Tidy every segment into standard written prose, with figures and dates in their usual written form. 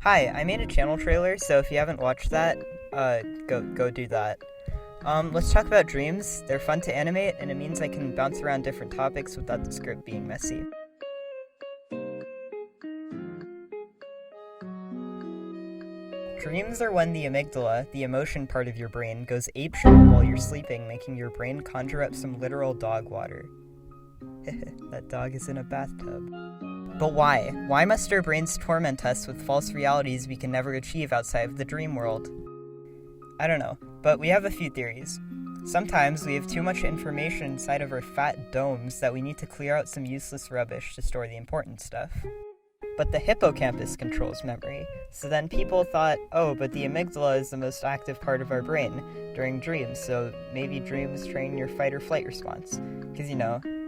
Hi, I made a channel trailer, so if you haven't watched that, go do that. Let's talk about dreams. They're fun to animate, and it means I can bounce around different topics without the script being messy. Dreams are when the amygdala, the emotion part of your brain, goes apeshit while you're sleeping, making your brain conjure up some literal dog water. That dog is in a bathtub. But why? Why must our brains torment us with false realities we can never achieve outside of the dream world? I don't know, but we have a few theories. Sometimes we have too much information inside of our fat domes that we need to clear out some useless rubbish to store the important stuff. But the hippocampus controls memory, so then people thought, oh, but the amygdala is the most active part of our brain during dreams, so maybe dreams train your fight or flight response, because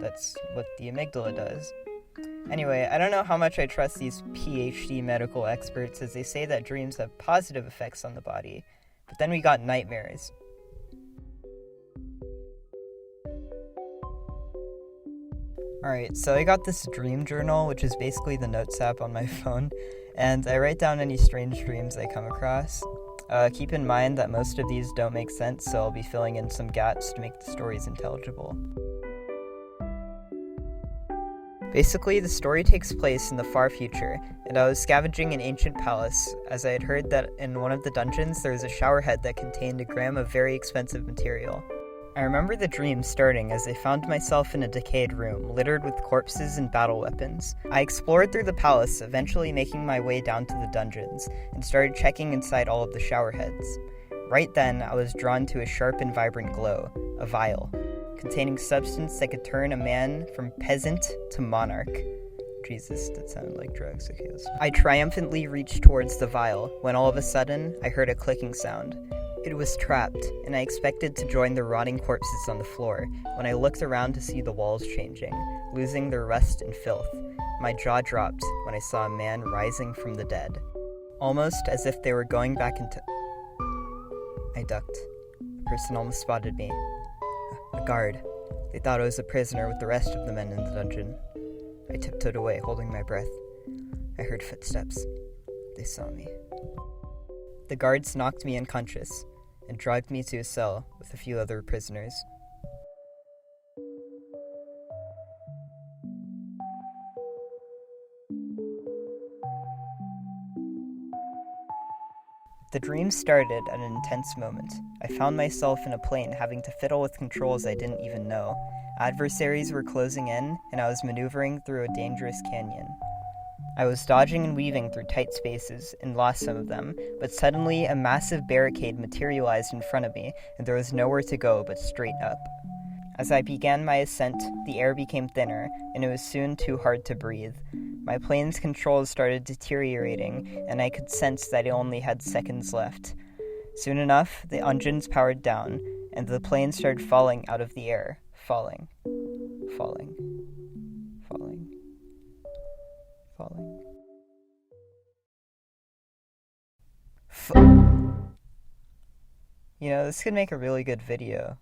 that's what the amygdala does. Anyway, I don't know how much I trust these PhD medical experts as they say that dreams have positive effects on the body, but then we got nightmares. Alright, so I got this dream journal, which is basically the notes app on my phone, and I write down any strange dreams I come across. Keep in mind that most of these don't make sense, so I'll be filling in some gaps to make the stories intelligible. Basically, the story takes place in the far future, and I was scavenging an ancient palace, as I had heard that in one of the dungeons there was a showerhead that contained a gram of very expensive material. I remember the dream starting as I found myself in a decayed room, littered with corpses and battle weapons. I explored through the palace, eventually making my way down to the dungeons, and started checking inside all of the showerheads. Right then, I was drawn to a sharp and vibrant glow, a vial, containing substance that could turn a man from peasant to monarch. Jesus, that sounded like drugs. Okay, I triumphantly reached towards the vial, when all of a sudden, I heard a clicking sound. It was trapped, and I expected to join the rotting corpses on the floor, when I looked around to see the walls changing, losing their rust and filth. My jaw dropped when I saw a man rising from the dead, almost as if they were going back into... I ducked. The person almost spotted me. A guard. They thought I was a prisoner with the rest of the men in the dungeon. I tiptoed away, holding my breath. I heard footsteps. They saw me. The guards knocked me unconscious and dragged me to a cell with a few other prisoners. The dream started at an intense moment. I found myself in a plane having to fiddle with controls I didn't even know. Adversaries were closing in, and I was maneuvering through a dangerous canyon. I was dodging and weaving through tight spaces and lost some of them, but suddenly a massive barricade materialized in front of me, and there was nowhere to go but straight up. As I began my ascent, the air became thinner, and it was soon too hard to breathe. My plane's controls started deteriorating, and I could sense that it only had seconds left. Soon enough, the engines powered down, and the plane started falling out of the air. Falling. Falling. Falling. Falling. This could make a really good video.